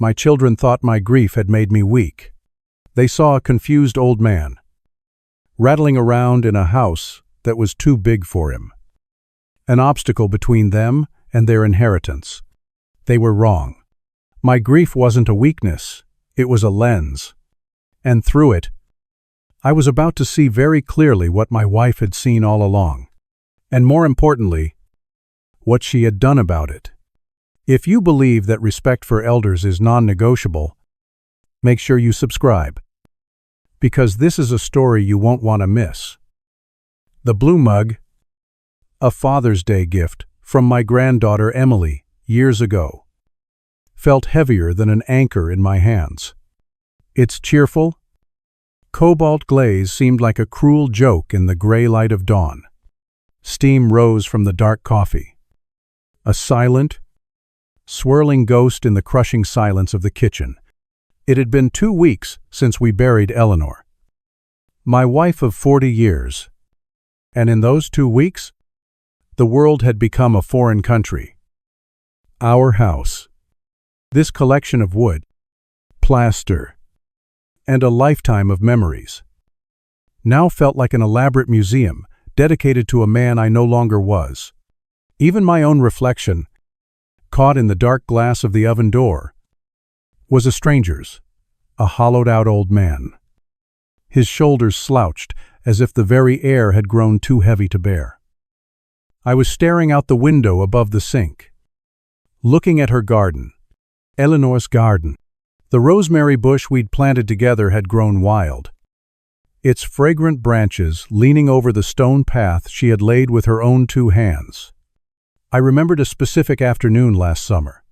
My children thought my grief had made me weak. They saw a confused old man, rattling around in a house that was too big for him. An obstacle between them and their inheritance. They were wrong. My grief wasn't a weakness, it was a lens. And through it, I was about to see very clearly what my wife had seen all along. And more importantly, what she had done about it. If you believe that respect for elders is non-negotiable, make sure you subscribe. Because this is a story you won't want to miss. The blue mug, a Father's Day gift from my granddaughter Emily years ago, felt heavier than an anchor in my hands. Its cheerful, cobalt glaze seemed like a cruel joke in the gray light of dawn. Steam rose from the dark coffee. A silent, swirling ghost in the crushing silence of the kitchen. It had been 2 weeks since we buried Eleanor, my wife of 40 years. And in those 2 weeks, the world had become a foreign country. Our house, this collection of wood, plaster, and a lifetime of memories, now felt like an elaborate museum dedicated to a man I no longer was. Even my own reflection, caught in the dark glass of the oven door, was a stranger's, a hollowed-out old man. His shoulders slouched as if the very air had grown too heavy to bear. I was staring out the window above the sink, looking at her garden, Eleanor's garden. The rosemary bush we'd planted together had grown wild, its fragrant branches leaning over the stone path she had laid with her own 2 hands. I remembered a specific afternoon last summer,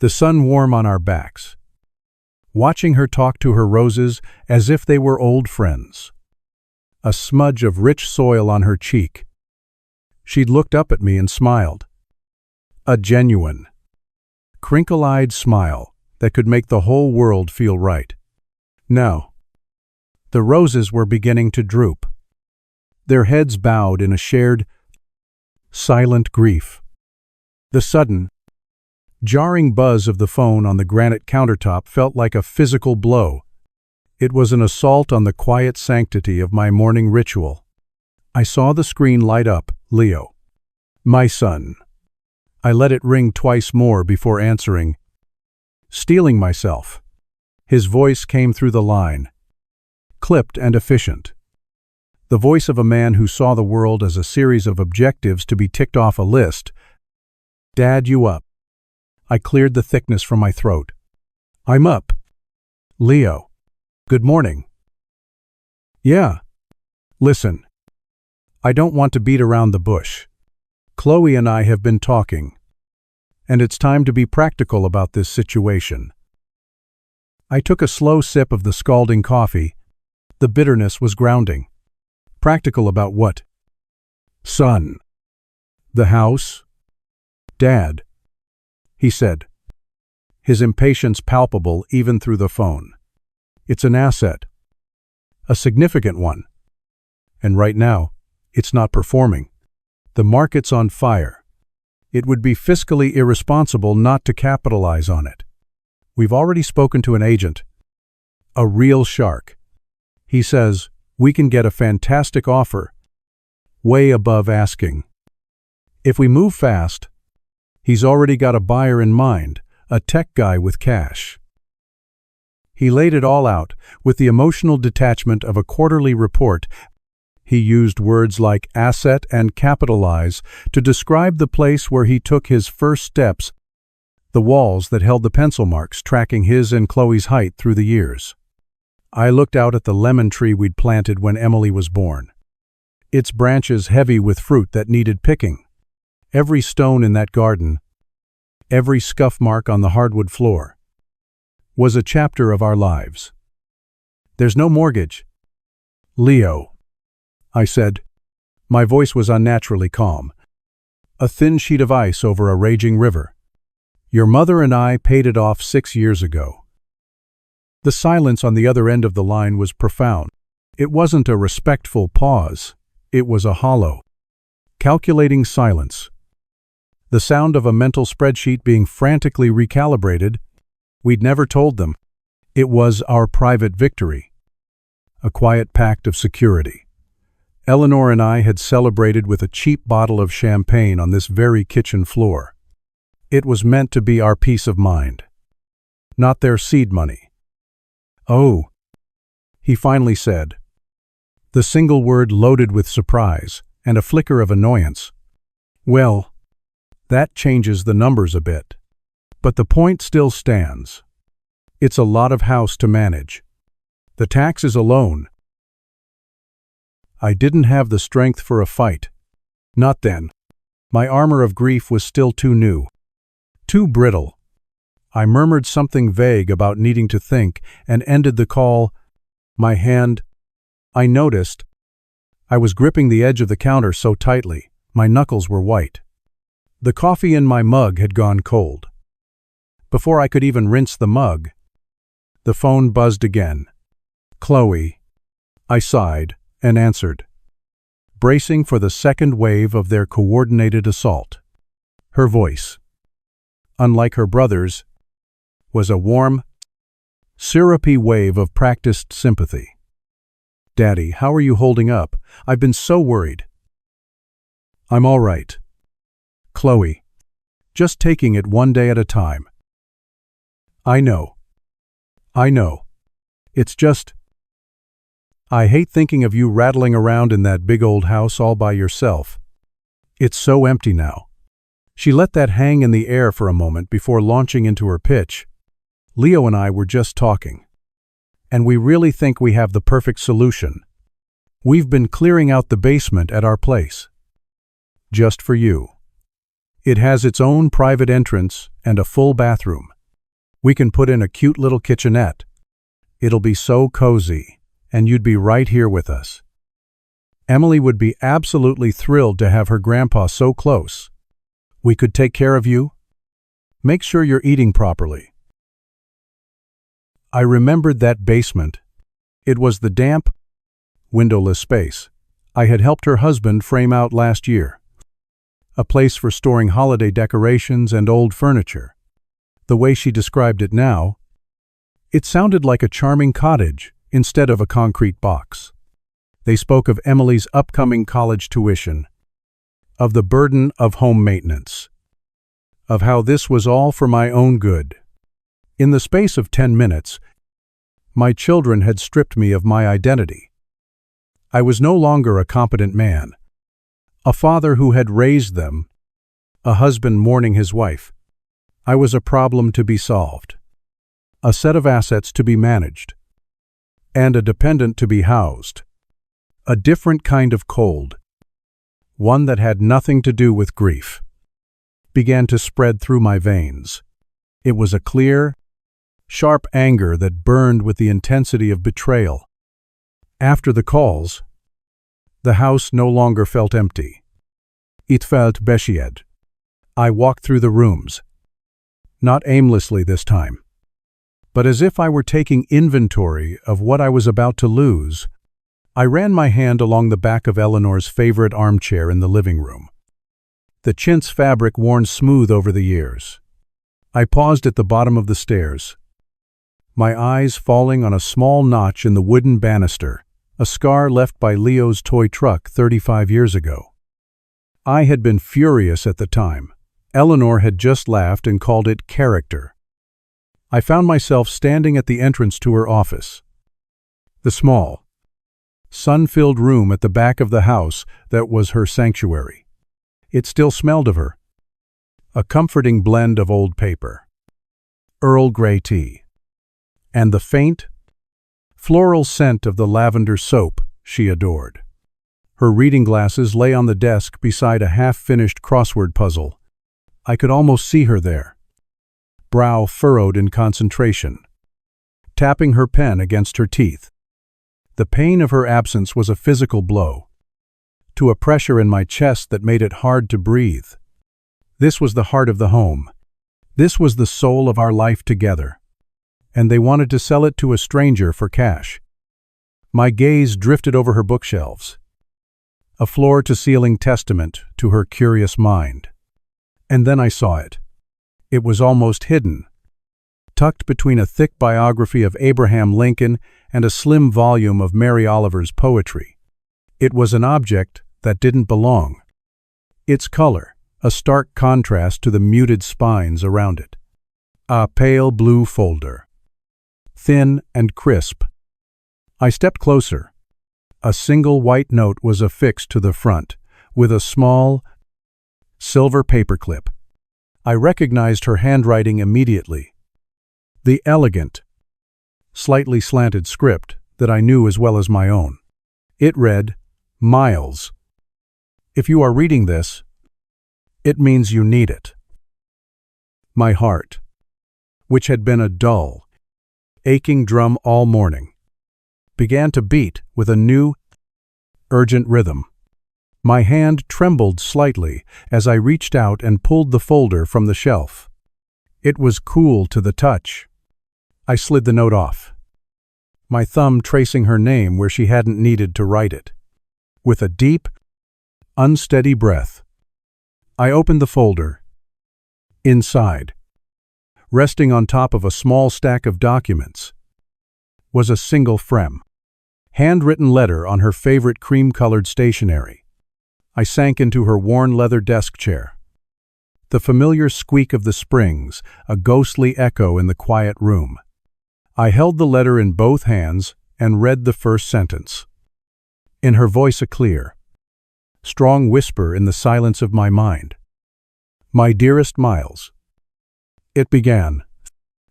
the sun warm on our backs, watching her talk to her roses as if they were old friends. A smudge of rich soil on her cheek. She'd looked up at me and smiled. A genuine, crinkle-eyed smile that could make the whole world feel right. No. The roses were beginning to droop, their heads bowed in a shared, silent grief. The sudden, jarring buzz of the phone on the granite countertop felt like a physical blow. It was an assault on the quiet sanctity of my morning ritual. I saw the screen light up, Leo. My son. I let it ring twice more before answering. Steeling myself. His voice came through the line, clipped and efficient. The voice of a man who saw the world as a series of objectives to be ticked off a list. Dad, you up? I cleared the thickness from my throat. I'm up. Leo. Good morning. Yeah. Listen. I don't want to beat around the bush. Chloe and I have been talking, and it's time to be practical about this situation. I took a slow sip of the scalding coffee. The bitterness was grounding. Practical about what? Son. The house? Dad. He said, his impatience palpable even through the phone. It's an asset. A significant one. And right now, it's not performing. The market's on fire. It would be fiscally irresponsible not to capitalize on it. We've already spoken to an agent. A real shark. He says, we can get a fantastic offer, way above asking. If we move fast, he's already got a buyer in mind, a tech guy with cash. He laid it all out, with the emotional detachment of a quarterly report. He used words like asset and capitalize to describe the place where he took his first steps, the walls that held the pencil marks tracking his and Chloe's height through the years. I looked out at the lemon tree we'd planted when Emily was born, its branches heavy with fruit that needed picking. Every stone in that garden, every scuff mark on the hardwood floor, was a chapter of our lives. There's no mortgage. Leo, I said. My voice was unnaturally calm. A thin sheet of ice over a raging river. Your mother and I paid it off 6 years ago. The silence on the other end of the line was profound. It wasn't a respectful pause. It was a hollow, calculating silence. The sound of a mental spreadsheet being frantically recalibrated, We'd never told them. It was our private victory. A quiet pact of security. Eleanor and I had celebrated with a cheap bottle of champagne on this very kitchen floor. It was meant to be our peace of mind. Not their seed money. "Oh," he finally said, the single word loaded with surprise and a flicker of annoyance. "Well, that changes the numbers a bit. But the point still stands. It's a lot of house to manage. The taxes alone." I didn't have the strength for a fight. Not then. My armor of grief was still too new. Too brittle. I murmured something vague about needing to think and ended the call. My hand, I noticed, I was gripping the edge of the counter so tightly, my knuckles were white. The coffee in my mug had gone cold. Before I could even rinse the mug, the phone buzzed again. "Chloe," I sighed and answered, bracing for the second wave of their coordinated assault. Her voice, unlike her brother's, was a warm, syrupy wave of practiced sympathy. "Daddy, how are you holding up? I've been so worried." "I'm all right, Chloe. Just taking it one day at a time." I know. It's just, I hate thinking of you rattling around in that big old house all by yourself. It's so empty now." She let that hang in the air for a moment before launching into her pitch. "Leo and I were just talking. And we really think we have the perfect solution. We've been clearing out the basement at our place. Just for you. It has its own private entrance and a full bathroom. We can put in a cute little kitchenette. It'll be so cozy, and you'd be right here with us. Emily would be absolutely thrilled to have her grandpa so close. We could take care of you. Make sure you're eating properly." I remembered that basement. It was the damp, windowless space I had helped her husband frame out last year. A place for storing holiday decorations and old furniture. The way she described it now, it sounded like a charming cottage instead of a concrete box. They spoke of Emily's upcoming college tuition, of the burden of home maintenance, of how this was all for my own good. In the space of 10 minutes, my children had stripped me of my identity. I was no longer a competent man, a father who had raised them, a husband mourning his wife. I was a problem to be solved, a set of assets to be managed, and a dependent to be housed. A different kind of cold, one that had nothing to do with grief, began to spread through my veins. It was a clear, sharp anger that burned with the intensity of betrayal. After the calls, the house no longer felt empty. It felt bechied. I walked through the rooms, not aimlessly this time, but as if I were taking inventory of what I was about to lose. I ran my hand along the back of Eleanor's favorite armchair in the living room, the chintz fabric worn smooth over the years. I paused at the bottom of the stairs, my eyes falling on a small notch in the wooden banister, a scar left by Leo's toy truck 35 years ago. I had been furious at the time. Eleanor had just laughed and called it character. I found myself standing at the entrance to her office. The small, sun-filled room at the back of the house that was her sanctuary. It still smelled of her. A comforting blend of old paper, Earl Grey tea, and the faint, floral scent of the lavender soap she adored. Her reading glasses lay on the desk beside a half-finished crossword puzzle. I could almost see her there, brow furrowed in concentration, tapping her pen against her teeth. The pain of her absence was a physical blow, to a pressure in my chest that made it hard to breathe. This was the heart of the home. This was the soul of our life together. And they wanted to sell it to a stranger for cash. My gaze drifted over her bookshelves, a floor-to-ceiling testament to her curious mind. And then I saw it. It was almost hidden, tucked between a thick biography of Abraham Lincoln and a slim volume of Mary Oliver's poetry. It was an object that didn't belong. Its color, a stark contrast to the muted spines around it. A pale blue folder. Thin and crisp. I stepped closer. A single white note was affixed to the front, with a small, silver paperclip. I recognized her handwriting immediately. The elegant, slightly slanted script that I knew as well as my own. It read, "Miles, if you are reading this, it means you need it." My heart, which had been a dull, aching drum all morning, began to beat with a new, urgent rhythm. My hand trembled slightly as I reached out and pulled the folder from the shelf. It was cool to the touch. I slid the note off, my thumb tracing her name where she hadn't needed to write it. With a deep, unsteady breath, I opened the folder. Inside, resting on top of a small stack of documents, was a single handwritten letter on her favorite cream-colored stationery. I sank into her worn leather desk chair. The familiar squeak of the springs, a ghostly echo in the quiet room. I held the letter in both hands and read the first sentence. In her voice a clear, strong whisper in the silence of my mind. "My dearest Miles," it began,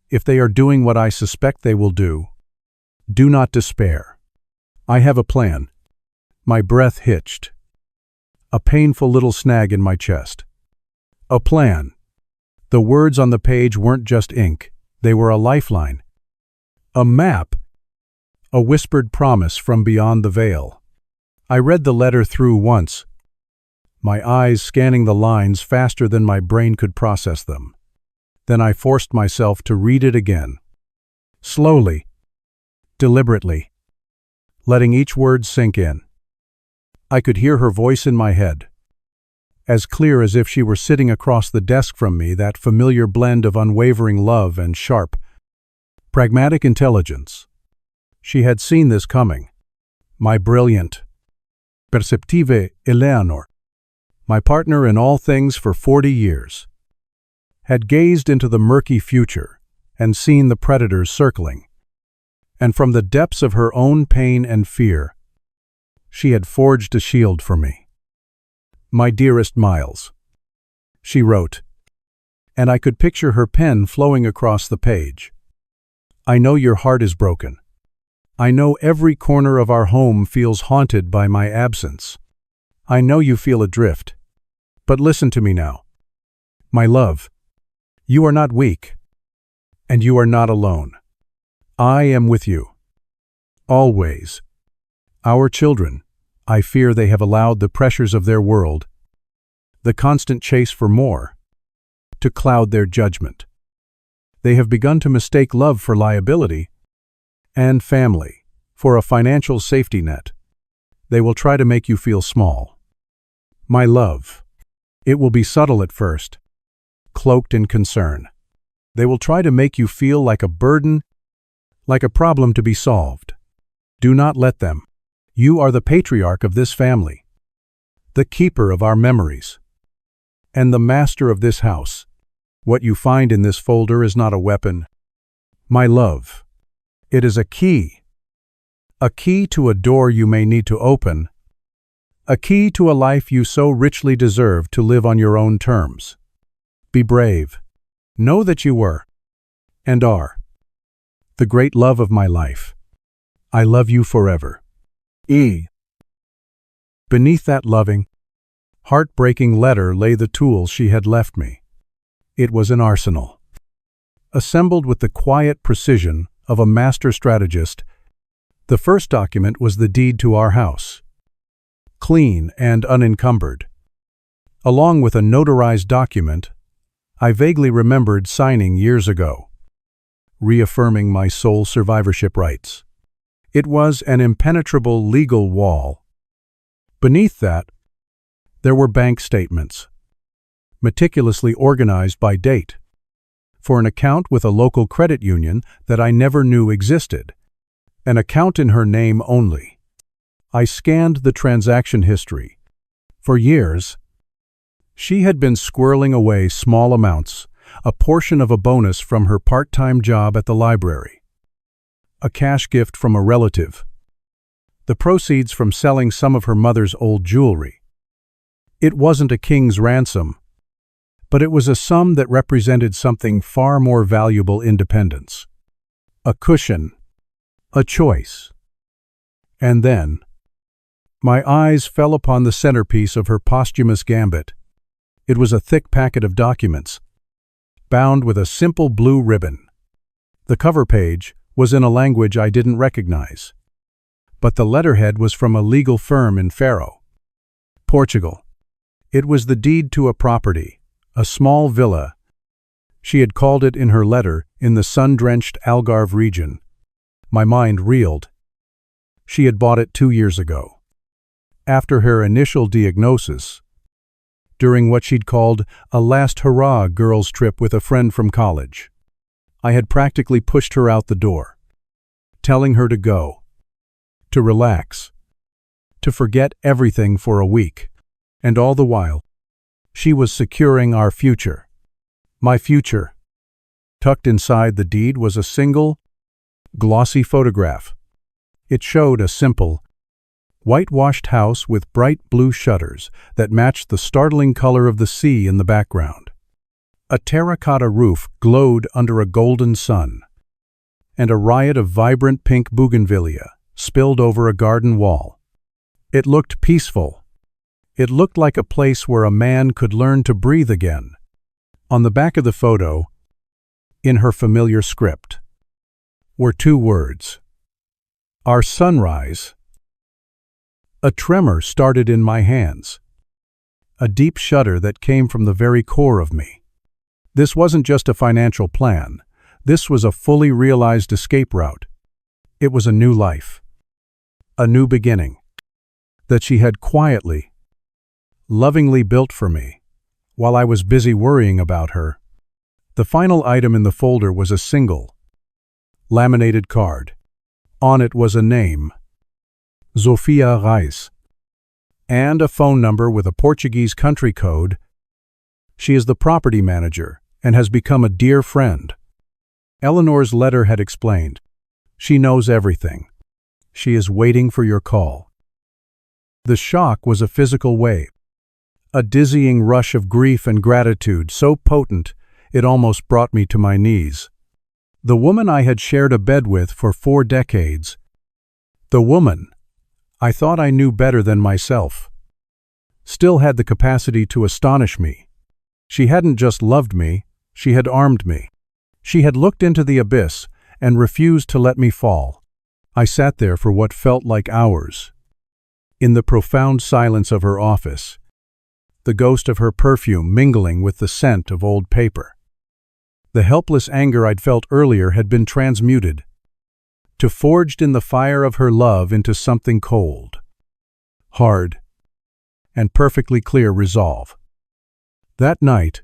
"if they are doing what I suspect they will do not despair. I have a plan." My breath hitched. A painful little snag in my chest. A plan. The words on the page weren't just ink, they were a lifeline. A map. A whispered promise from beyond the veil. I read the letter through once, my eyes scanning the lines faster than my brain could process them. Then I forced myself to read it again. Slowly, deliberately, letting each word sink in. I could hear her voice in my head, as clear as if she were sitting across the desk from me, that familiar blend of unwavering love and sharp, pragmatic intelligence. She had seen this coming. My brilliant, perceptive Eleanor, my partner in all things for 40 years, had gazed into the murky future and seen the predators circling. And from the depths of her own pain and fear, she had forged a shield for me. "My dearest Miles," she wrote, and I could picture her pen flowing across the page. "I know your heart is broken. I know every corner of our home feels haunted by my absence. I know you feel adrift. But listen to me now. My love, you are not weak, and you are not alone. I am with you. Always. Our children, I fear they have allowed the pressures of their world, the constant chase for more, to cloud their judgment. They have begun to mistake love for liability and family for a financial safety net. They will try to make you feel small. My love, it will be subtle at first, cloaked in concern. They will try to make you feel like a burden, like a problem to be solved. Do not let them. You are the patriarch of this family, the keeper of our memories, and the master of this house. What you find in this folder is not a weapon. My love, it is a key to a door you may need to open, a key to a life you so richly deserve to live on your own terms. Be brave. Know that you were, and are, the great love of my life. I love you forever. E. Beneath that loving, heartbreaking letter lay the tools she had left me. It was an arsenal, assembled with the quiet precision of a master strategist. The first document was the deed to our house, clean and unencumbered. Along with a notarized document I vaguely remembered signing years ago, reaffirming my sole survivorship rights. It was an impenetrable legal wall. Beneath that, there were bank statements, meticulously organized by date, for an account with a local credit union that I never knew existed. An account in her name only. I scanned the transaction history. For years, she had been squirreling away small amounts, a portion of a bonus from her part-time job at the library, a cash gift from a relative, the proceeds from selling some of her mother's old jewelry. It wasn't a king's ransom, but it was a sum that represented something far more valuable: independence. A cushion. A choice. And then, my eyes fell upon the centerpiece of her posthumous gambit. It was a thick packet of documents, bound with a simple blue ribbon. The cover page was in a language I didn't recognize, but the letterhead was from a legal firm in Faro, Portugal. It was the deed to a property, a small villa. She had called it in her letter, in the sun-drenched Algarve region. My mind reeled. She had bought it 2 years ago, after her initial diagnosis, during what she'd called a last hurrah girls' trip with a friend from college. I had practically pushed her out the door, telling her to go, to relax, to forget everything for a week. And all the while, she was securing our future. My future. Tucked inside the deed was a single, glossy photograph. It showed a simple, whitewashed house with bright blue shutters that matched the startling color of the sea in the background. A terracotta roof glowed under a golden sun, and a riot of vibrant pink bougainvillea spilled over a garden wall. It looked peaceful. It looked like a place where a man could learn to breathe again. On the back of the photo, in her familiar script, were 2 words: Our sunrise. A tremor started in my hands, a deep shudder that came from the very core of me. This wasn't just a financial plan. This was a fully realized escape route. It was a new life, a new beginning, that she had quietly, lovingly built for me, while I was busy worrying about her. The final item in the folder was a single, laminated card. On it was a name, Sofia Reis, and a phone number with a Portuguese country code. She is the property manager and has become a dear friend. Eleanor's letter had explained. She knows everything. She is waiting for your call. The shock was a physical wave, a dizzying rush of grief and gratitude so potent it almost brought me to my knees. The woman I had shared a bed with for 4 decades, the woman I thought I knew better than myself, still had the capacity to astonish me. She hadn't just loved me, she had armed me. She had looked into the abyss and refused to let me fall. I sat there for what felt like hours, in the profound silence of her office, the ghost of her perfume mingling with the scent of old paper. The helpless anger I'd felt earlier had been transmuted, to forged in the fire of her love into something cold, hard, and perfectly clear resolve. That night,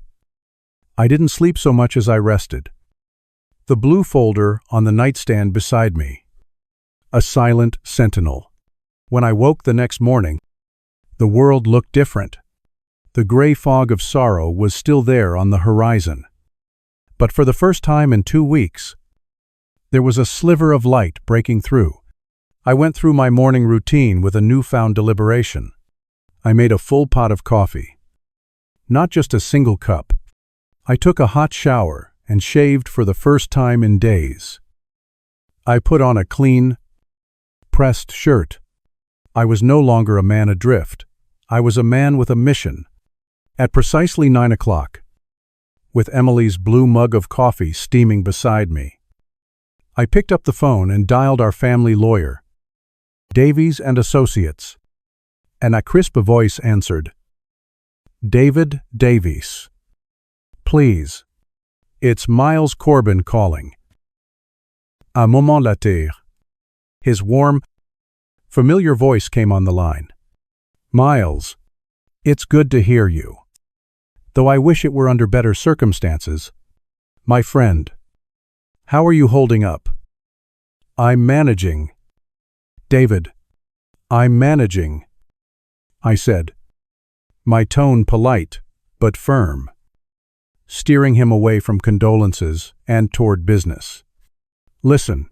I didn't sleep so much as I rested. The blue folder on the nightstand beside me, a silent sentinel. When I woke the next morning, the world looked different. The gray fog of sorrow was still there on the horizon. But for the first time in 2 weeks, there was a sliver of light breaking through. I went through my morning routine with a newfound deliberation. I made a full pot of coffee. Not just a single cup. I took a hot shower and shaved for the first time in days. I put on a clean, pressed shirt. I was no longer a man adrift. I was a man with a mission. At precisely 9 o'clock, with Emily's blue mug of coffee steaming beside me, I picked up the phone and dialed our family lawyer, Davies and Associates, and a crisp voice answered, "David Davies. Please, it's Miles Corbin calling." A moment later, his warm, familiar voice came on the line. "Miles, it's good to hear you. Though I wish it were under better circumstances, My friend, how are you holding up? I'm managing. David, I'm managing, I said, my tone polite but firm, steering him away from condolences and toward business. Listen,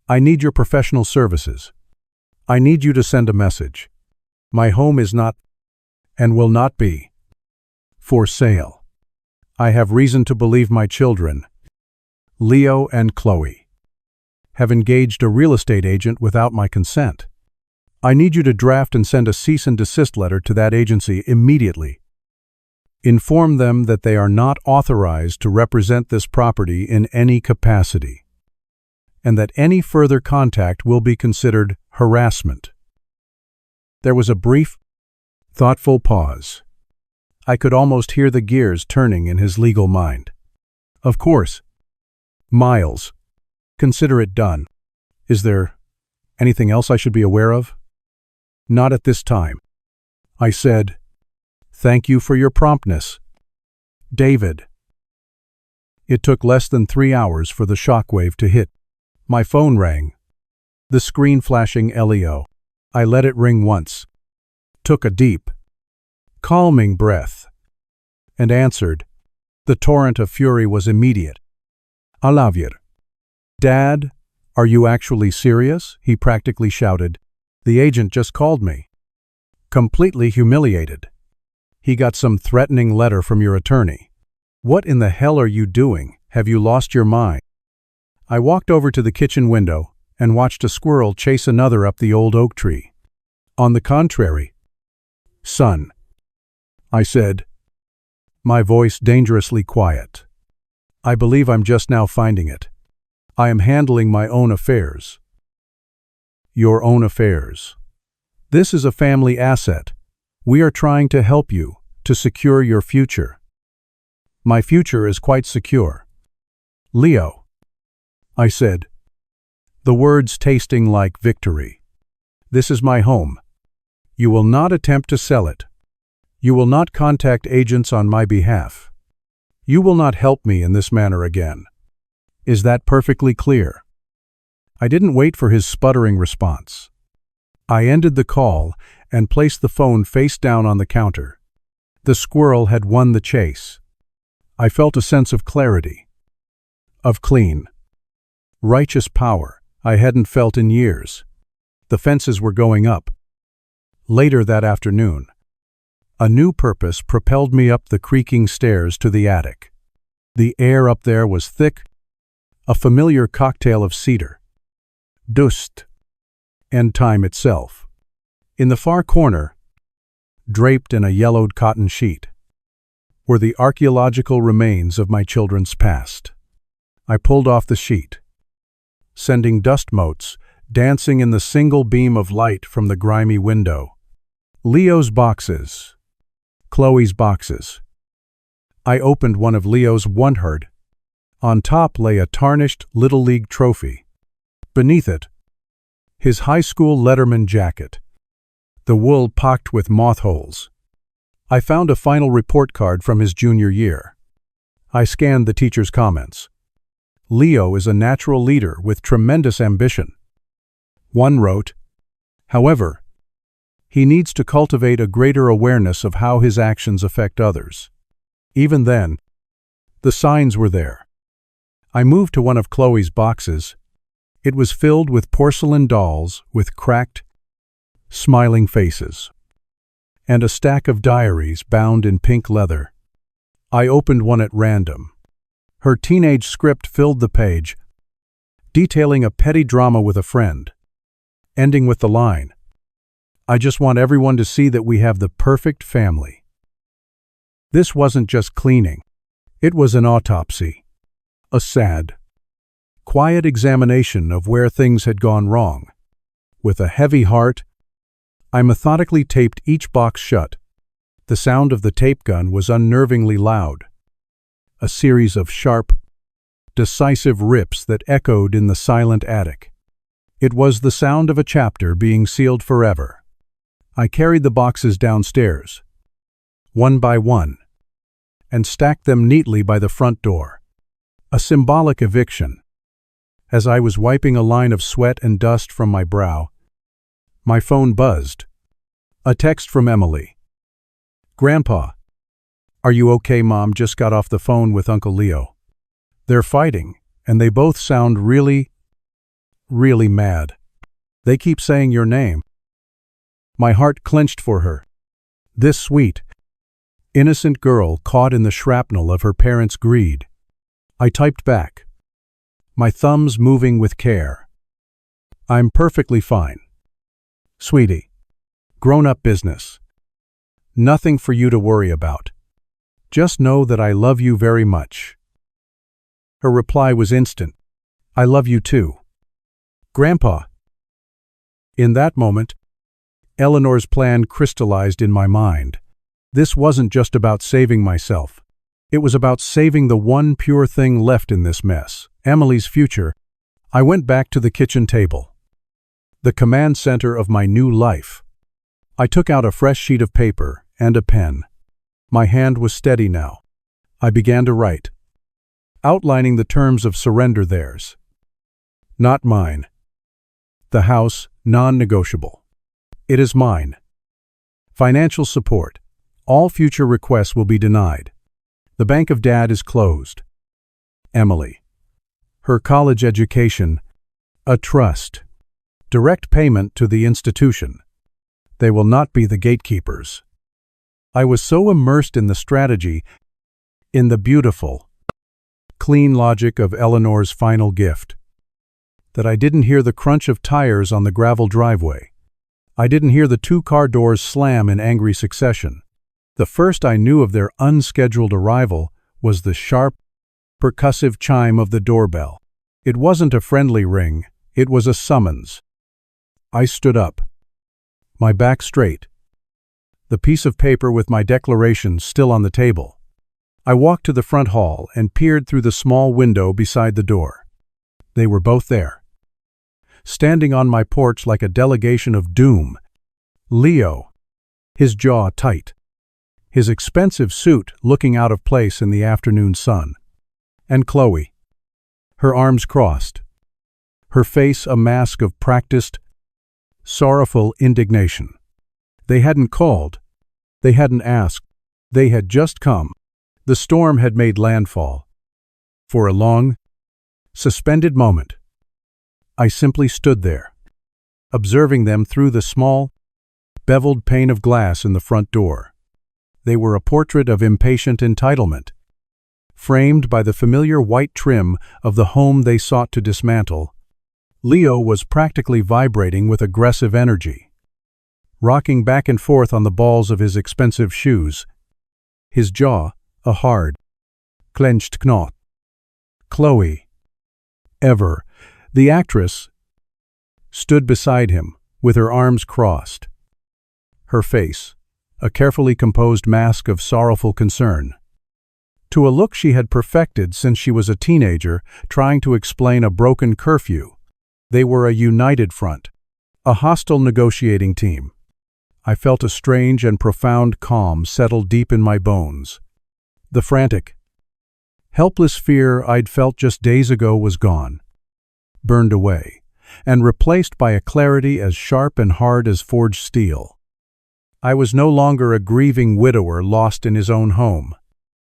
I need your professional services. I need you to send a message. My home is not, and will not be, for sale. I have reason to believe my children, Leo and Chloe, have engaged a real estate agent without my consent. I need you to draft and send a cease and desist letter to that agency immediately. Inform them that they are not authorized to represent this property in any capacity, and that any further contact will be considered harassment. There was a brief, thoughtful pause. I could almost hear the gears turning in his legal mind. Of course. Miles, consider it done. Is there anything else I should be aware of? Not at this time. I said, thank you for your promptness. David. It took less than 3 hours for the shockwave to hit. My phone rang, the screen flashing Leo. I let it ring once, took a deep, calming breath, and answered. The torrent of fury was immediate. Algarve. Dad, are you actually serious? He practically shouted. The agent just called me. Completely humiliated. He got some threatening letter from your attorney. What in the hell are you doing? Have you lost your mind? I walked over to the kitchen window and watched a squirrel chase another up the old oak tree. On the contrary, son, I said, my voice dangerously quiet. I believe I'm just now finding it. I am handling my own affairs. Your own affairs. This is a family asset. We are trying to help you to secure your future. My future is quite secure. Leo, I said, the words tasting like victory. This is my home. You will not attempt to sell it. You will not contact agents on my behalf. You will not help me in this manner again. Is that perfectly clear? I didn't wait for his sputtering response. I ended the call and placed the phone face down on the counter. The squirrel had won the chase. I felt a sense of clarity, of clean, righteous power I hadn't felt in years. The fences were going up. Later that afternoon, a new purpose propelled me up the creaking stairs to the attic. The air up there was thick, a familiar cocktail of cedar, dust, and time itself. In the far corner, draped in a yellowed cotton sheet, were the archaeological remains of my children's past. I pulled off the sheet, sending dust motes dancing in the single beam of light from the grimy window. Leo's boxes. Chloe's boxes. I opened one of Leo's one-herd. On top lay a tarnished Little League trophy. Beneath it, his high school letterman jacket, the wool pocked with moth holes. I found a final report card from his junior year. I scanned the teacher's comments. Leo is a natural leader with tremendous ambition. One wrote, however, he needs to cultivate a greater awareness of how his actions affect others. Even then, the signs were there. I moved to one of Chloe's boxes. It was filled with porcelain dolls with cracked, smiling faces, and a stack of diaries bound in pink leather. I opened one at random. Her teenage script filled the page, detailing a petty drama with a friend, ending with the line, I just want everyone to see that we have the perfect family. This wasn't just cleaning. It was an autopsy. A sad, quiet examination of where things had gone wrong. With a heavy heart, I methodically taped each box shut. The sound of the tape gun was unnervingly loud. A series of sharp, decisive rips that echoed in the silent attic. It was the sound of a chapter being sealed forever. I carried the boxes downstairs, one by one, and stacked them neatly by the front door. A symbolic eviction. As I was wiping a line of sweat and dust from my brow, my phone buzzed. A text from Emily. "Grandpa, are you okay? Mom just got off the phone with Uncle Leo. They're fighting, and they both sound really mad. They keep saying your name." My heart clenched for her. This sweet, innocent girl caught in the shrapnel of her parents' greed. I typed back, my thumbs moving with care. "I'm perfectly fine. Sweetie, grown-up business. Nothing for you to worry about. Just know that I love you very much." Her reply was instant. "I love you too. Grandpa." In that moment, Eleanor's plan crystallized in my mind. This wasn't just about saving myself. It was about saving the one pure thing left in this mess, Emily's future. I went back to the kitchen table, the command center of my new life. I took out a fresh sheet of paper and a pen. My hand was steady now. I began to write, outlining the terms of surrender. Theirs, not mine. The house, non-negotiable. It is mine. Financial support. All future requests will be denied. The bank of Dad is closed. Emily. Her college education, a trust. Direct payment to the institution. They will not be the gatekeepers. I was so immersed in the strategy, in the beautiful, clean logic of Eleanor's final gift, that I didn't hear the crunch of tires on the gravel driveway. I didn't hear the two car doors slam in angry succession. The first I knew of their unscheduled arrival was the sharp, percussive chime of the doorbell. It wasn't a friendly ring, it was a summons. I stood up, my back straight, the piece of paper with my declaration still on the table. I walked to the front hall and peered through the small window beside the door. They were both there, standing on my porch like a delegation of doom. Leo, his jaw tight, his expensive suit looking out of place in the afternoon sun. And Chloe, her arms crossed, her face a mask of practiced, sorrowful indignation. They hadn't called, they hadn't asked, they had just come. The storm had made landfall. For a long, suspended moment, I simply stood there, observing them through the small, beveled pane of glass in the front door. They were a portrait of impatient entitlement, framed by the familiar white trim of the home they sought to dismantle. Leo was practically vibrating with aggressive energy, rocking back and forth on the balls of his expensive shoes, his jaw a hard, clenched knot. Chloe, Ever, the actress, stood beside him with her arms crossed, her face a carefully composed mask of sorrowful concern. To a look she had perfected since she was a teenager trying to explain a broken curfew. They were a united front, a hostile negotiating team. I felt a strange and profound calm settle deep in my bones. The frantic, helpless fear I'd felt just days ago was gone, burned away, and replaced by a clarity as sharp and hard as forged steel. I was no longer a grieving widower lost in his own home.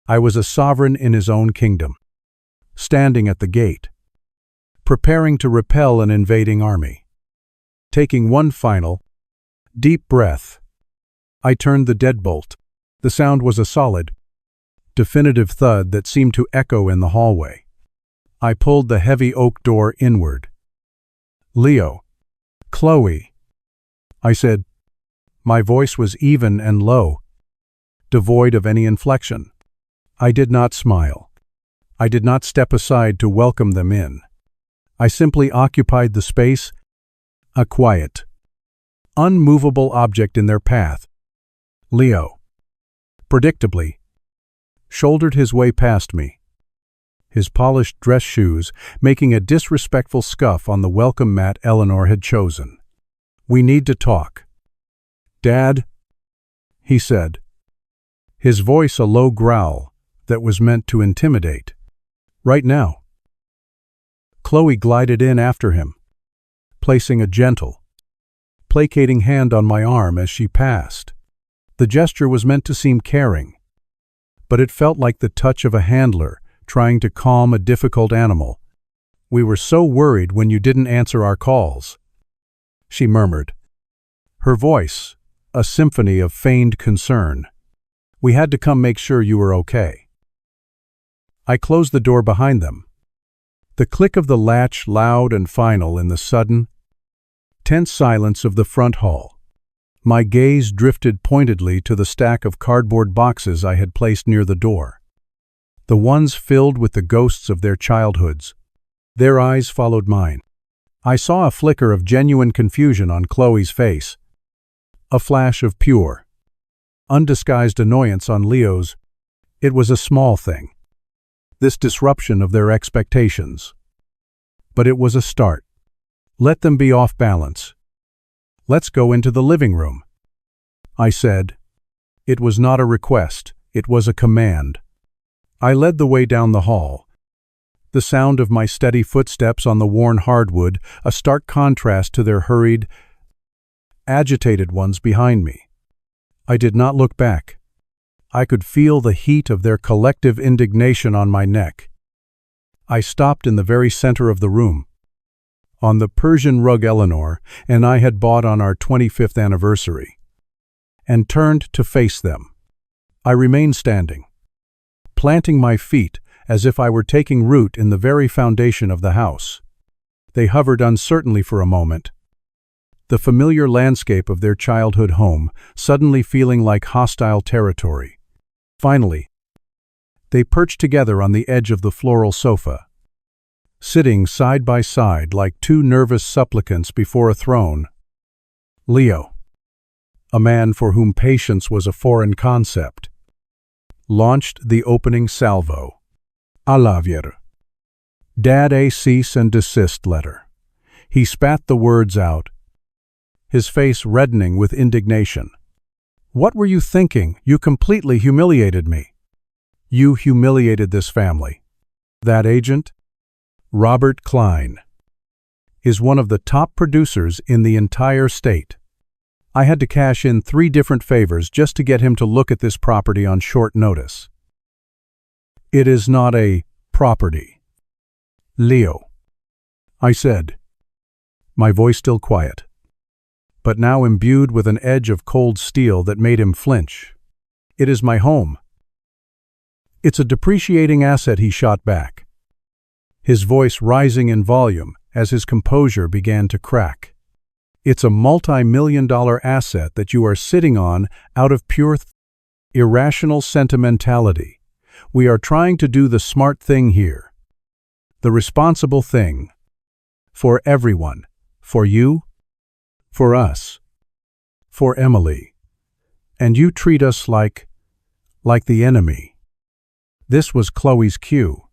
I was a sovereign in his own kingdom, standing at the gate, preparing to repel an invading army. Taking one final, deep breath, I turned the deadbolt. The sound was a solid, definitive thud that seemed to echo in the hallway. I pulled the heavy oak door inward. "Leo, Chloe," I said. My voice was even and low, devoid of any inflection. I did not smile. I did not step aside to welcome them in. I simply occupied the space, a quiet, unmovable object in their path. Leo, predictably, shouldered his way past me, his polished dress shoes making a disrespectful scuff on the welcome mat Eleanor had chosen. "We need to talk." "Dad," he said, his voice a low growl that was meant to intimidate. Right now. Chloe glided in after him, placing a gentle, placating hand on my arm as she passed. The gesture was meant to seem caring, but it felt like the touch of a handler trying to calm a difficult animal. "We were so worried when you didn't answer our calls," she murmured, her voice a symphony of feigned concern. "We had to come make sure you were okay." I closed the door behind them. The click of the latch loud and final in the sudden, tense silence of the front hall. My gaze drifted pointedly to the stack of cardboard boxes I had placed near the door, the ones filled with the ghosts of their childhoods. Their eyes followed mine. I saw a flicker of genuine confusion on Chloe's face, a flash of pure, undisguised annoyance on Leo's. It was a small thing, this disruption of their expectations. But it was a start. Let them be off balance. "Let's go into the living room," I said. It was not a request, it was a command. I led the way down the hall, the sound of my steady footsteps on the worn hardwood, a stark contrast to their hurried, agitated ones behind me. I did not look back. I could feel the heat of their collective indignation on my neck. I stopped in the very center of the room, on the Persian rug Eleanor and I had bought on our 25th anniversary, and turned to face them. I remained standing, planting my feet as if I were taking root in the very foundation of the house. They hovered uncertainly for a moment, the familiar landscape of their childhood home suddenly feeling like hostile territory. Finally, they perched together on the edge of the floral sofa, sitting side by side like two nervous supplicants before a throne. Leo, a man for whom patience was a foreign concept, launched the opening salvo. Algarve. Dad, a cease and desist letter. He spat the words out, his face reddening with indignation. "What were you thinking? You completely humiliated me. You humiliated this family." That agent, Robert Klein, is one of the top producers in the entire state. I had to cash in 3 different favors just to get him to look at this property on short notice. "It is not a property, Leo," I said, my voice still quiet, but now imbued with an edge of cold steel that made him flinch. "It is my home." "It's a depreciating asset," he shot back, his voice rising in volume as his composure began to crack. "It's a multi-million-dollar asset that you are sitting on out of pure, irrational sentimentality. We are trying to do the smart thing here, the responsible thing, for everyone, for you, for us, for Emily. And you treat us like the enemy." This was Chloe's cue.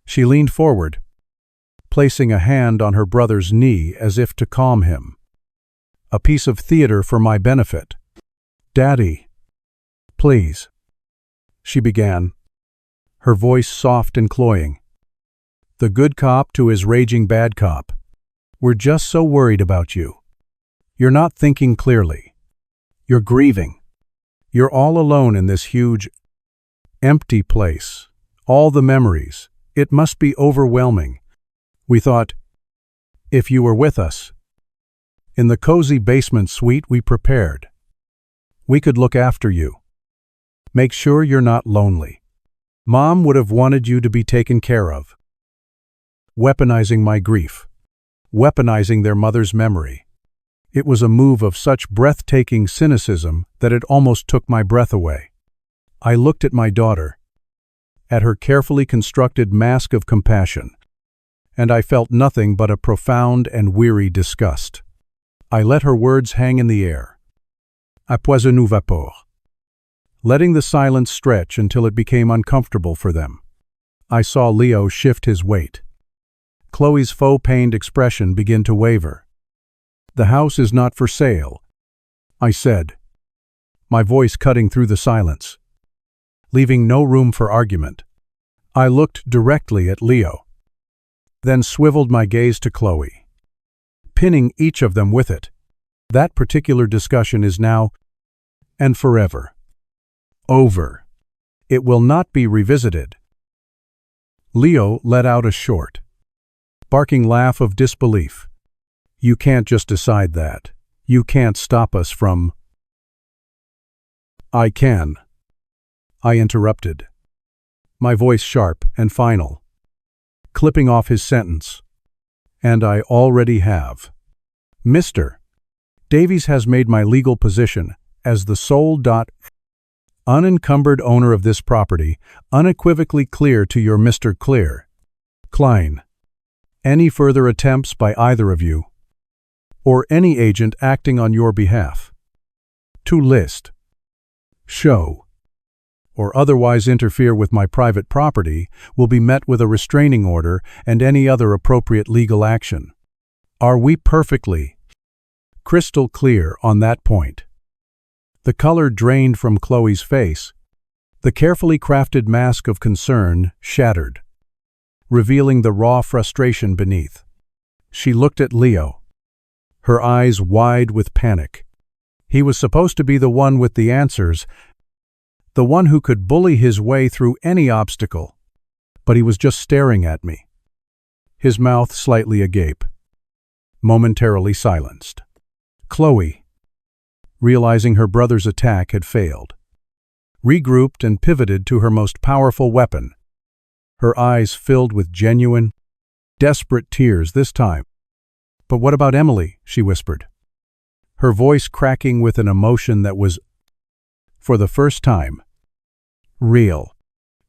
She leaned forward, placing a hand on her brother's knee as if to calm him. A piece of theater for my benefit. "Daddy, please," she began, her voice soft and cloying. The good cop to his raging bad cop. "We're just so worried about you. You're not thinking clearly. You're grieving. You're all alone in this huge, empty place. All the memories. It must be overwhelming. We thought, if you were with us, in the cozy basement suite we prepared, we could look after you. Make sure you're not lonely. Mom would have wanted you to be taken care of." Weaponizing my grief, weaponizing their mother's memory. It was a move of such breathtaking cynicism that it almost took my breath away. I looked at my daughter, at her carefully constructed mask of compassion, and I felt nothing but a profound and weary disgust. I let her words hang in the air. Appoisonnou vapeur. Letting the silence stretch until it became uncomfortable for them. I saw Leo shift his weight. Chloe's faux-pained expression began to waver. "The house is not for sale," I said, my voice cutting through the silence, leaving no room for argument. I looked directly at Leo, then swiveled my gaze to Chloe, pinning each of them with it. That particular discussion is now and forever over. It will not be revisited. Leo let out a short, barking laugh of disbelief. You can't just decide that. You can't stop us from... I can. I interrupted, my voice sharp and final, clipping off his sentence. And I already have. Mr. Davies has made my legal position as the sole unencumbered owner of this property unequivocally clear to your Mr. Clear. Klein. Any further attempts by either of you, or any agent acting on your behalf, to list, show, or otherwise interfere with my private property will be met with a restraining order and any other appropriate legal action. Are we perfectly crystal clear on that point? The color drained from Chloe's face. The carefully crafted mask of concern shattered, revealing the raw frustration beneath. She looked at Leo, her eyes wide with panic. He was supposed to be the one with the answers, the one who could bully his way through any obstacle, but he was just staring at me, his mouth slightly agape, momentarily silenced. Chloe, realizing her brother's attack had failed, regrouped and pivoted to her most powerful weapon, her eyes filled with genuine, desperate tears this time. But what about Emily? She whispered, her voice cracking with an emotion that was, for the first time, real.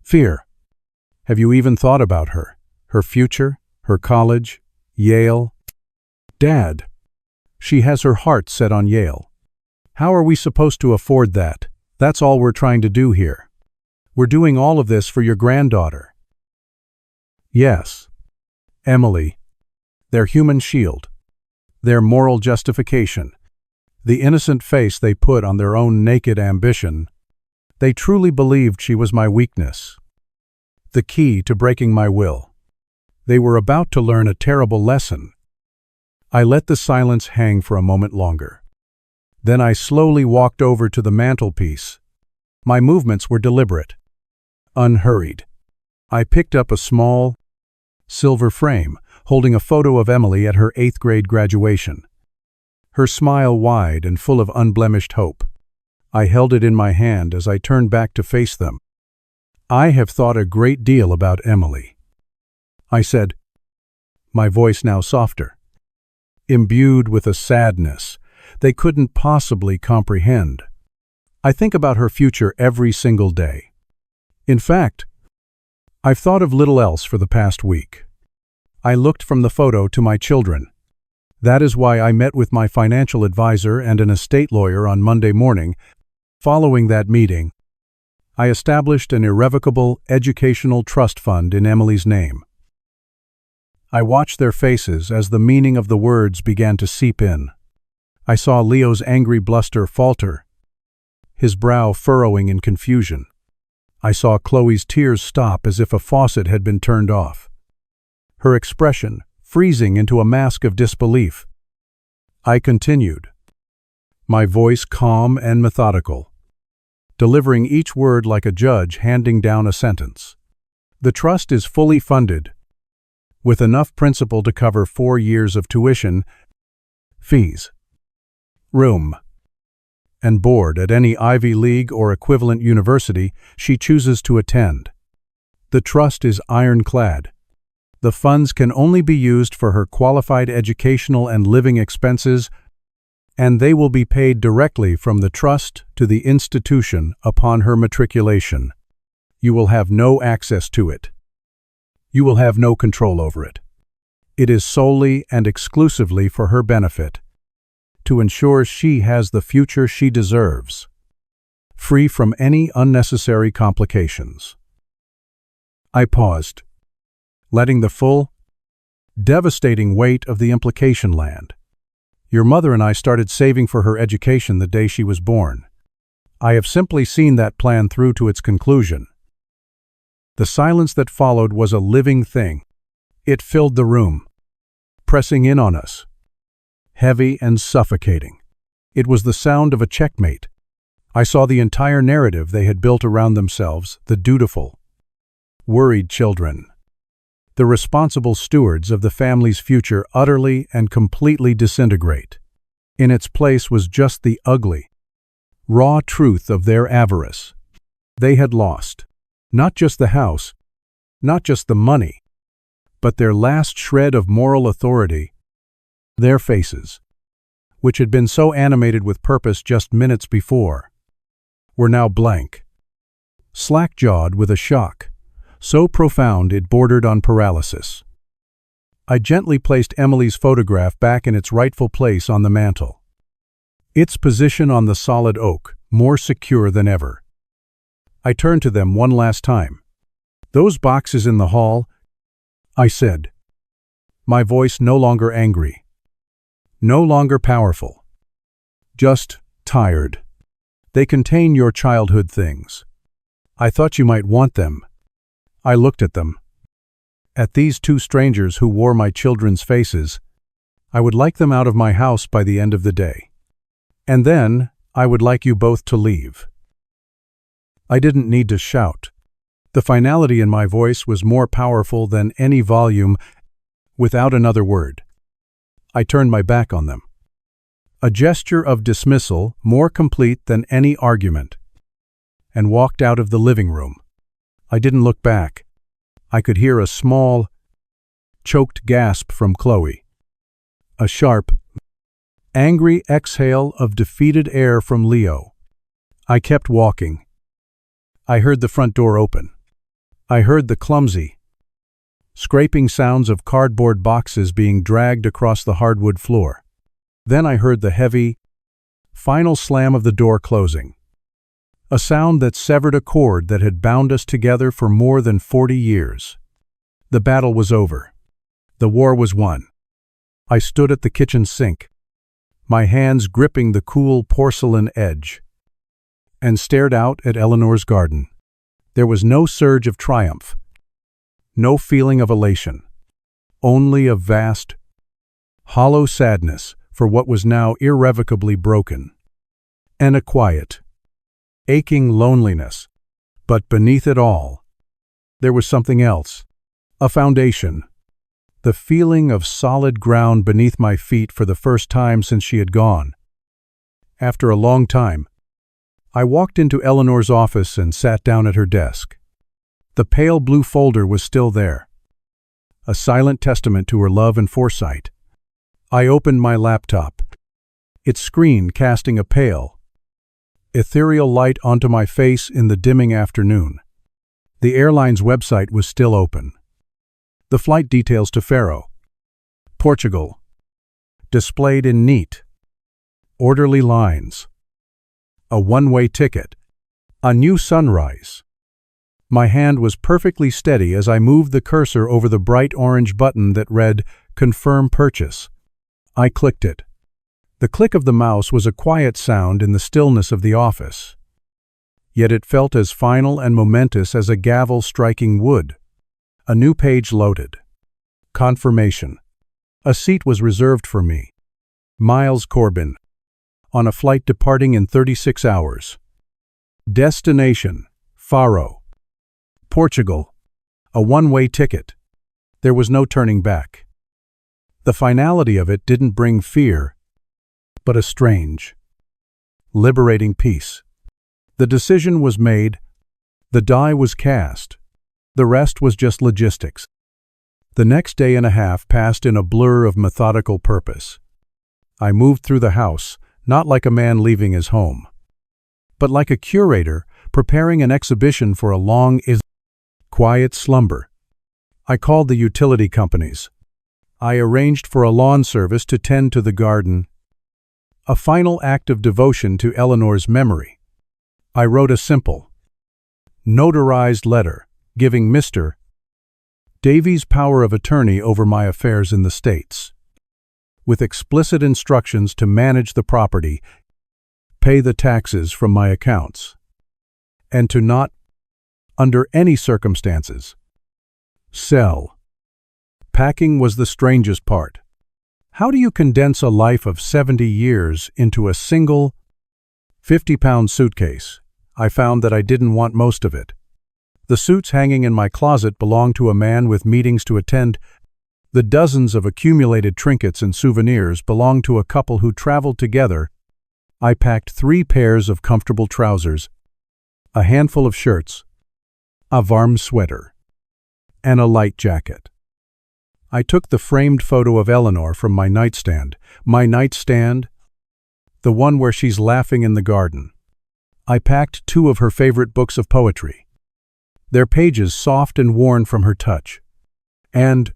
Fear. Have you even thought about her? Her future? Her college? Yale? Dad. She has her heart set on Yale. How are we supposed to afford that? That's all we're trying to do here. We're doing all of this for your granddaughter. Yes. Emily. Their human shield. Their moral justification. The innocent face they put on their own naked ambition. They truly believed she was my weakness, the key to breaking my will. They were about to learn a terrible lesson. I let the silence hang for a moment longer. Then I slowly walked over to the mantelpiece. My movements were deliberate, unhurried. I picked up a small, silver frame holding a photo of Emily at her 8th grade graduation, her smile wide and full of unblemished hope. I held it in my hand as I turned back to face them. I have thought a great deal about Emily, I said, my voice now softer, imbued with a sadness they couldn't possibly comprehend. I think about her future every single day. In fact, I've thought of little else for the past week. I looked from the photo to my children. That is why I met with my financial advisor and an estate lawyer on Monday morning. Following that meeting, I established an irrevocable educational trust fund in Emily's name. I watched their faces as the meaning of the words began to seep in. I saw Leo's angry bluster falter, his brow furrowing in confusion. I saw Chloe's tears stop as if a faucet had been turned off, her expression freezing into a mask of disbelief. I continued, my voice calm and methodical, delivering each word like a judge handing down a sentence. The trust is fully funded, with enough principal to cover 4 years of tuition, fees, room, and board at any Ivy League or equivalent university she chooses to attend. The trust is ironclad. The funds can only be used for her qualified educational and living expenses, and they will be paid directly from the trust to the institution upon her matriculation. You will have no access to it. You will have no control over it. It is solely and exclusively for her benefit, to ensure she has the future she deserves, free from any unnecessary complications. I paused, letting the full, devastating weight of the implication land. Your mother and I started saving for her education the day she was born. I have simply seen that plan through to its conclusion. The silence that followed was a living thing. It filled the room, pressing in on us, heavy and suffocating. It was the sound of a checkmate. I saw the entire narrative they had built around themselves, the dutiful, worried children, the responsible stewards of the family's future, utterly and completely disintegrate. In its place was just the ugly, raw truth of their avarice. They had lost, not just the house, not just the money, but their last shred of moral authority. Their faces, which had been so animated with purpose just minutes before, were now blank, slack-jawed with a shock so profound it bordered on paralysis. I gently placed Emily's photograph back in its rightful place on the mantel, its position on the solid oak more secure than ever. I turned to them one last time. "Those boxes in the hall," I said, my voice no longer angry, no longer powerful, just tired. "They contain your childhood things. I thought you might want them." I looked at them, at these two strangers who wore my children's faces. "I would like them out of my house by the end of the day. And then I would like you both to leave." I didn't need to shout. The finality in my voice was more powerful than any volume. Without another word, I turned my back on them. A gesture of dismissal more complete than any argument, and walked out of the living room. I didn't look back. I could hear a small, choked gasp from Chloe, a sharp, angry exhale of defeated air from Leo. I kept walking. I heard the front door open. I heard the clumsy, scraping sounds of cardboard boxes being dragged across the hardwood floor. Then I heard the heavy, final slam of the door closing, a sound that severed a cord that had bound us together for more than 40 years. The battle was over. The war was won. I stood at the kitchen sink, my hands gripping the cool porcelain edge, and stared out at Eleanor's garden. There was no surge of triumph, no feeling of elation, only a vast, hollow sadness for what was now irrevocably broken, and a quiet, aching loneliness. But beneath it all, there was something else, a foundation, the feeling of solid ground beneath my feet for the first time since she had gone. After a long time, I walked into Eleanor's office and sat down at her desk. The pale blue folder was still there, a silent testament to her love and foresight. I opened my laptop, its screen casting a pale, ethereal light onto my face in the dimming afternoon. The airline's website was still open. The flight details to Faro, Portugal, displayed in neat, orderly lines. A one-way ticket, a new sunrise. My hand was perfectly steady as I moved the cursor over the bright orange button that read, "Confirm Purchase." I clicked it. The click of the mouse was a quiet sound in the stillness of the office. Yet it felt as final and momentous as a gavel striking wood. A new page loaded. Confirmation. A seat was reserved for me. Miles Corbin, on a flight departing in 36 hours. Destination, Faro, Portugal. A one-way ticket. There was no turning back. The finality of it didn't bring fear, but a strange, liberating peace. The decision was made, the die was cast. The rest was just logistics. The next day and a half passed in a blur of methodical purpose. I moved through the house, not like a man leaving his home, but like a curator preparing an exhibition for a long, quiet slumber. I called the utility companies. I arranged for a lawn service to tend to the garden, a final act of devotion to Eleanor's memory. I wrote a simple, notarized letter giving Mr. Davies power of attorney over my affairs in the States, with explicit instructions to manage the property, pay the taxes from my accounts, and to not under any circumstances. Sell. Packing was the strangest part. How do you condense a life of 70 years into a single 50-pound suitcase? I found that I didn't want most of it. The suits hanging in my closet belonged to a man with meetings to attend. The dozens of accumulated trinkets and souvenirs belonged to a couple who traveled together. I packed 3 pairs of comfortable trousers, a handful of shirts, a warm sweater, and a light jacket. I took the framed photo of Eleanor from my nightstand, the one where she's laughing in the garden. I packed 2 of her favorite books of poetry, their pages soft and worn from her touch. And,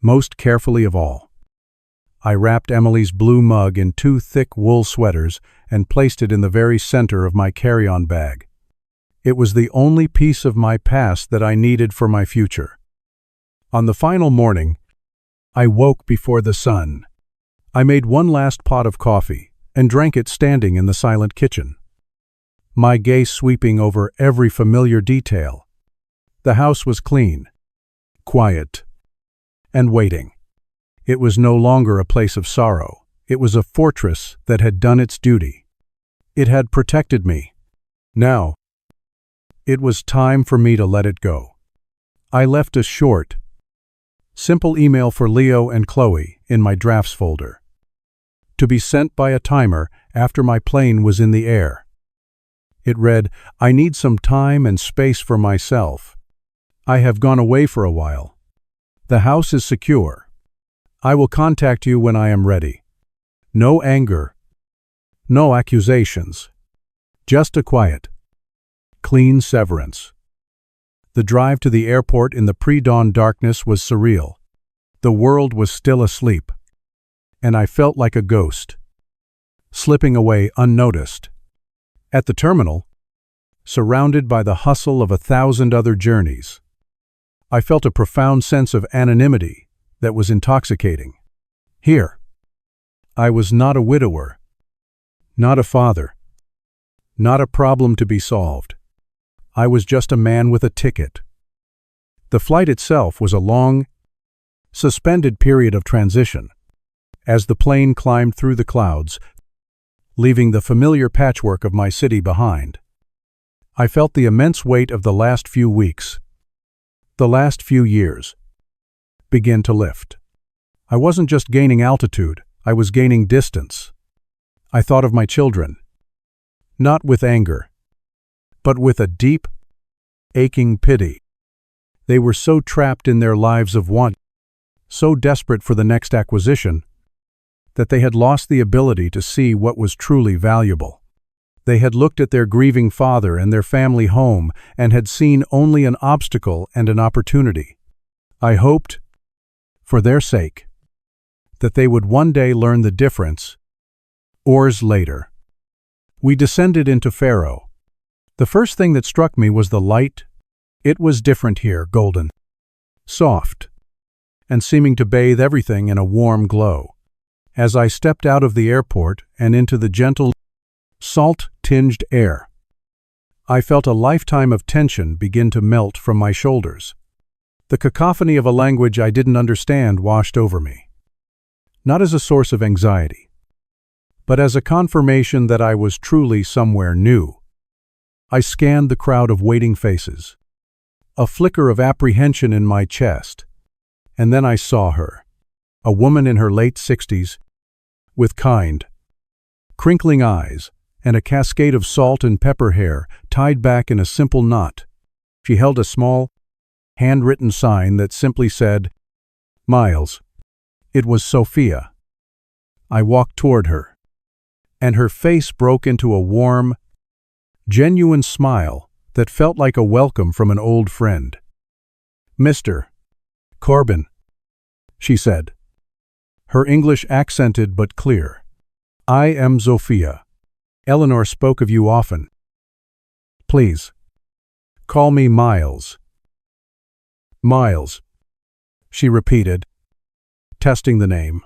most carefully of all, I wrapped Emily's blue mug in 2 thick wool sweaters and placed it in the very center of my carry-on bag. It was the only piece of my past that I needed for my future. On the final morning, I woke before the sun. I made one last pot of coffee and drank it standing in the silent kitchen, my gaze sweeping over every familiar detail. The house was clean, quiet, and waiting. It was no longer a place of sorrow. It was a fortress that had done its duty. It had protected me. Now, it was time for me to let it go. I left a short, simple email for Leo and Chloe in my drafts folder, to be sent by a timer after my plane was in the air. It read, "I need some time and space for myself. I have gone away for a while. The house is secure. I will contact you when I am ready. No anger, no accusations, just a quiet, clean severance." The drive to the airport in the pre-dawn darkness was surreal. The world was still asleep, and I felt like a ghost, slipping away unnoticed. At the terminal, surrounded by the hustle of 1,000 other journeys, I felt a profound sense of anonymity that was intoxicating. Here, I was not a widower, not a father, not a problem to be solved. I was just a man with a ticket. The flight itself was a long, suspended period of transition, as the plane climbed through the clouds, leaving the familiar patchwork of my city behind. I felt the immense weight of the last few weeks, the last few years, begin to lift. I wasn't just gaining altitude, I was gaining distance. I thought of my children, not with anger, but with a deep, aching pity. They were so trapped in their lives of want, so desperate for the next acquisition, that they had lost the ability to see what was truly valuable. They had looked at their grieving father and their family home and had seen only an obstacle and an opportunity. I hoped, for their sake, that they would one day learn the difference. Hours later, we descended into Faro. The first thing that struck me was the light. It was different here, golden, soft, and seeming to bathe everything in a warm glow. As I stepped out of the airport and into the gentle, salt-tinged air, I felt a lifetime of tension begin to melt from my shoulders. The cacophony of a language I didn't understand washed over me, not as a source of anxiety, but as a confirmation that I was truly somewhere new. I scanned the crowd of waiting faces, a flicker of apprehension in my chest, and then I saw her, a woman in her late 60s, with kind, crinkling eyes and a cascade of salt and pepper hair tied back in a simple knot. She held a small, handwritten sign that simply said, "Miles." It was Sophia. I walked toward her, and her face broke into a warm, genuine smile that felt like a welcome from an old friend. "Mr. Corbin," she said, her English accented but clear. "I am Sophia. Eleanor spoke of you often. Please, call me Miles." "Miles," she repeated, testing the name.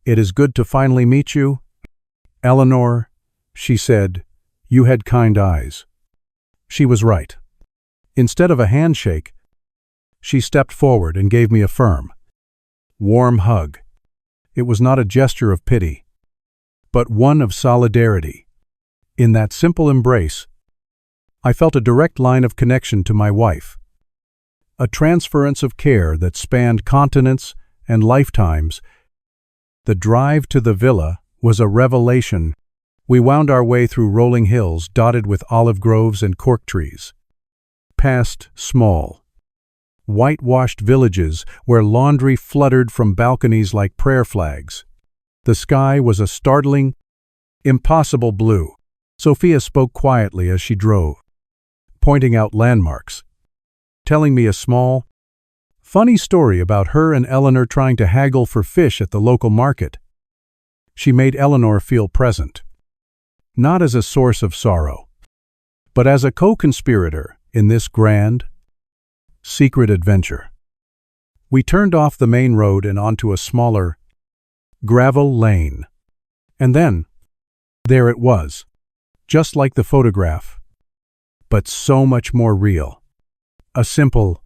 "It is good to finally meet you." "Eleanor," she said, "you had kind eyes." She was right. Instead of a handshake, she stepped forward and gave me a firm, warm hug. It was not a gesture of pity, but one of solidarity. In that simple embrace, I felt a direct line of connection to my wife, a transference of care that spanned continents and lifetimes. The drive to the villa was a revelation. We wound our way through rolling hills dotted with olive groves and cork trees, past small, whitewashed villages where laundry fluttered from balconies like prayer flags. The sky was a startling, impossible blue. Sophia spoke quietly as she drove, pointing out landmarks, telling me a small, funny story about her and Eleanor trying to haggle for fish at the local market. She made Eleanor feel present, not as a source of sorrow, but as a co-conspirator in this grand, secret adventure. We turned off the main road and onto a smaller, gravel lane. And then, there it was, just like the photograph, but so much more real. A simple,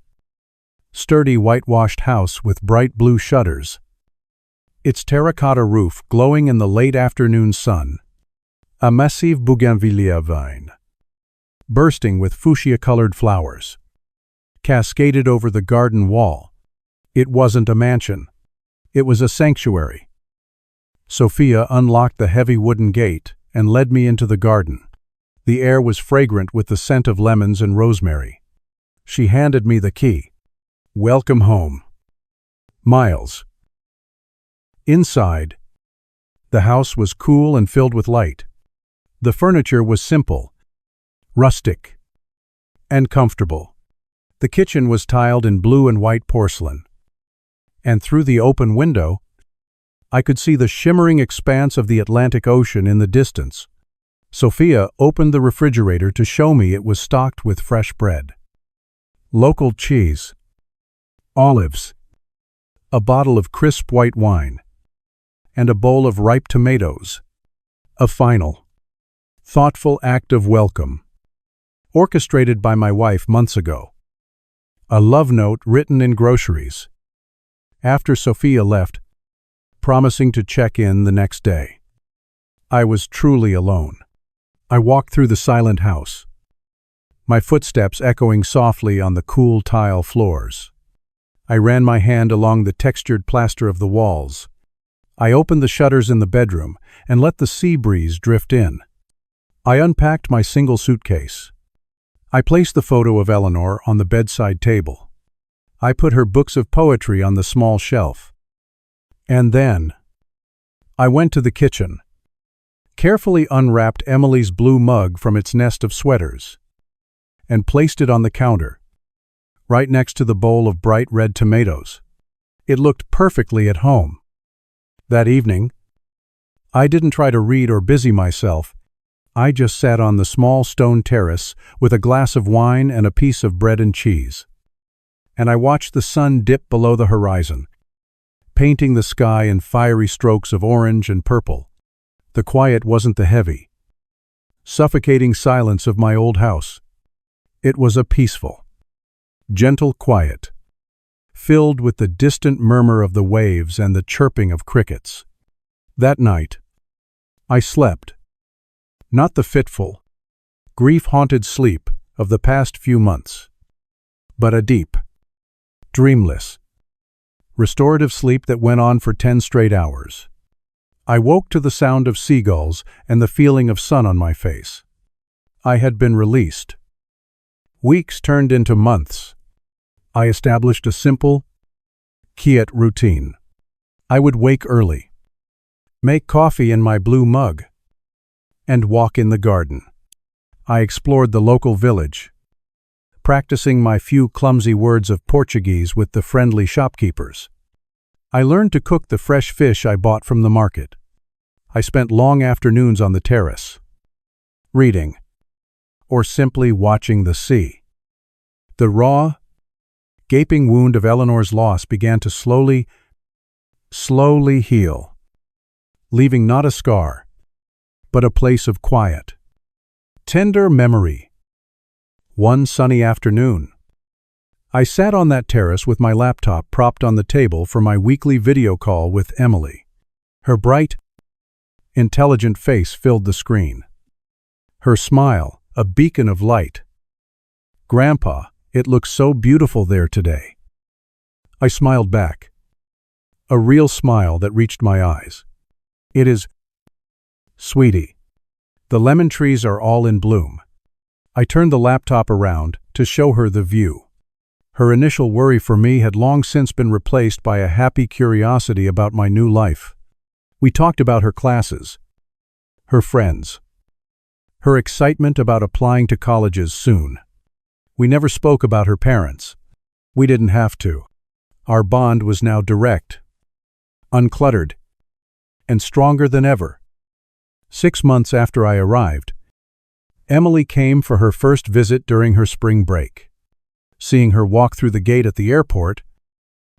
sturdy whitewashed house with bright blue shutters, its terracotta roof glowing in the late afternoon sun, a massive bougainvillea vine, bursting with fuchsia-colored flowers, cascaded over the garden wall. It wasn't a mansion. It was a sanctuary. Sophia unlocked the heavy wooden gate and led me into the garden. The air was fragrant with the scent of lemons and rosemary. She handed me the key. "Welcome home, Miles." Inside, the house was cool and filled with light. The furniture was simple, rustic, and comfortable. The kitchen was tiled in blue and white porcelain, and through the open window, I could see the shimmering expanse of the Atlantic Ocean in the distance. Sophia opened the refrigerator to show me it was stocked with fresh bread, local cheese, olives, a bottle of crisp white wine, and a bowl of ripe tomatoes. A final, thoughtful act of welcome, orchestrated by my wife months ago. A love note written in groceries. After Sophia left, promising to check in the next day, I was truly alone. I walked through the silent house, my footsteps echoing softly on the cool tile floors. I ran my hand along the textured plaster of the walls. I opened the shutters in the bedroom and let the sea breeze drift in. I unpacked my single suitcase. I placed the photo of Eleanor on the bedside table. I put her books of poetry on the small shelf. And then, I went to the kitchen, carefully unwrapped Emily's blue mug from its nest of sweaters, and placed it on the counter, right next to the bowl of bright red tomatoes. It looked perfectly at home. That evening, I didn't try to read or busy myself. I just sat on the small stone terrace with a glass of wine and a piece of bread and cheese. And I watched the sun dip below the horizon, painting the sky in fiery strokes of orange and purple. The quiet wasn't the heavy, suffocating silence of my old house. It was a peaceful, gentle quiet, filled with the distant murmur of the waves and the chirping of crickets. That night, I slept, not the fitful, grief-haunted sleep of the past few months, but a deep, dreamless, restorative sleep that went on for 10 straight hours. I woke to the sound of seagulls and the feeling of sun on my face. I had been released. Weeks turned into months. I established a simple, quiet routine. I would wake early, make coffee in my blue mug, and walk in the garden. I explored the local village, practicing my few clumsy words of Portuguese with the friendly shopkeepers. I learned to cook the fresh fish I bought from the market. I spent long afternoons on the terrace, reading, or simply watching the sea. The raw, gaping wound of Eleanor's loss began to slowly heal, leaving not a scar, but a place of quiet, tender memory. One sunny afternoon, I sat on that terrace with my laptop propped on the table for my weekly video call with Emily. Her bright, intelligent face filled the screen. Her smile, a beacon of light. "Grandpa, it looks so beautiful there today." I smiled back. A real smile that reached my eyes. "It is, sweetie. The lemon trees are all in bloom." I turned the laptop around to show her the view. Her initial worry for me had long since been replaced by a happy curiosity about my new life. We talked about her classes, her friends, her excitement about applying to colleges soon. We never spoke about her parents. We didn't have to. Our bond was now direct, uncluttered, and stronger than ever. 6 months after I arrived, Emily came for her first visit during her spring break. Seeing her walk through the gate at the airport,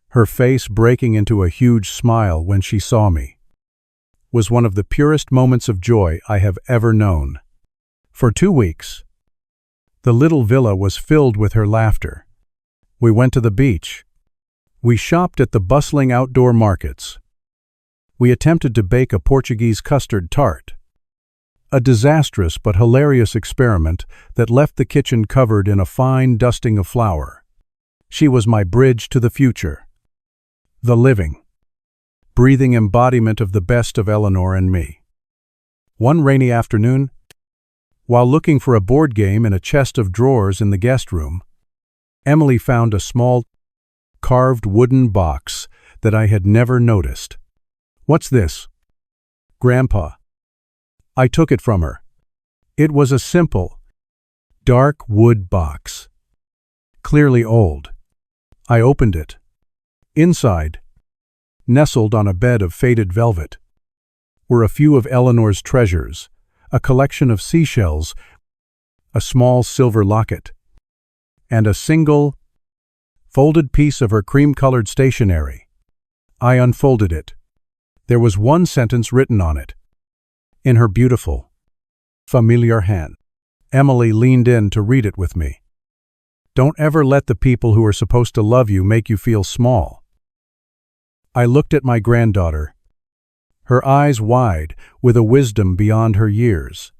her face breaking into a huge smile when she saw me, was one of the purest moments of joy I have ever known. For 2 weeks, the little villa was filled with her laughter. We went to the beach. We shopped at the bustling outdoor markets. We attempted to bake a Portuguese custard tart. A disastrous but hilarious experiment that left the kitchen covered in a fine dusting of flour. She was my bridge to the future. The living, breathing embodiment of the best of Eleanor and me. One rainy afternoon, while looking for a board game in a chest of drawers in the guest room, Emily found a small, carved wooden box that I had never noticed. "What's this, Grandpa?" I took it from her. It was a simple, dark wood box, clearly old. I opened it. Inside, nestled on a bed of faded velvet, were a few of Eleanor's treasures, a collection of seashells, a small silver locket, and a single, folded piece of her cream-colored stationery. I unfolded it. There was one sentence written on it, in her beautiful, familiar hand. Emily leaned in to read it with me. "Don't ever let the people who are supposed to love you make you feel small." I looked at my granddaughter, her eyes wide with a wisdom beyond her years.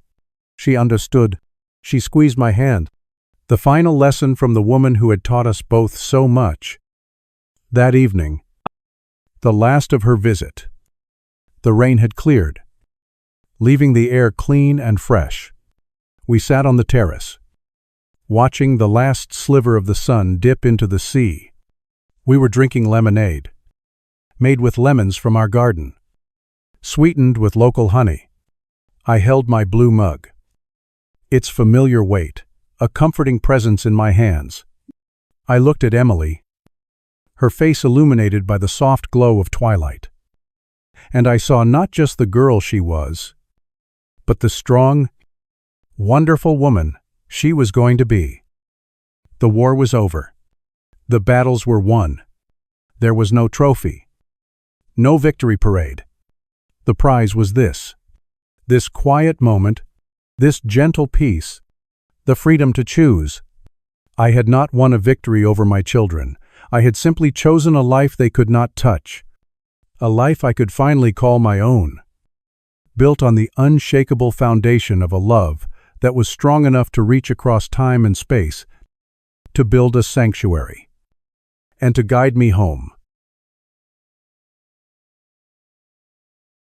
She understood. She squeezed my hand. The final lesson from the woman who had taught us both so much. That evening, the last of her visit, the rain had cleared, leaving the air clean and fresh. We sat on the terrace, watching the last sliver of the sun dip into the sea. We were drinking lemonade, made with lemons from our garden, sweetened with local honey. I held my blue mug, its familiar weight, a comforting presence in my hands. I looked at Emily, her face illuminated by the soft glow of twilight. And I saw not just the girl she was, but the strong, wonderful woman she was going to be. The war was over. The battles were won. There was no trophy, no victory parade. The prize was this quiet moment, this gentle peace, the freedom to choose. I had not won a victory over my children. I had simply chosen a life they could not touch, a life I could finally call my own, built on the unshakable foundation of a love that was strong enough to reach across time and space, to build a sanctuary, and to guide me home.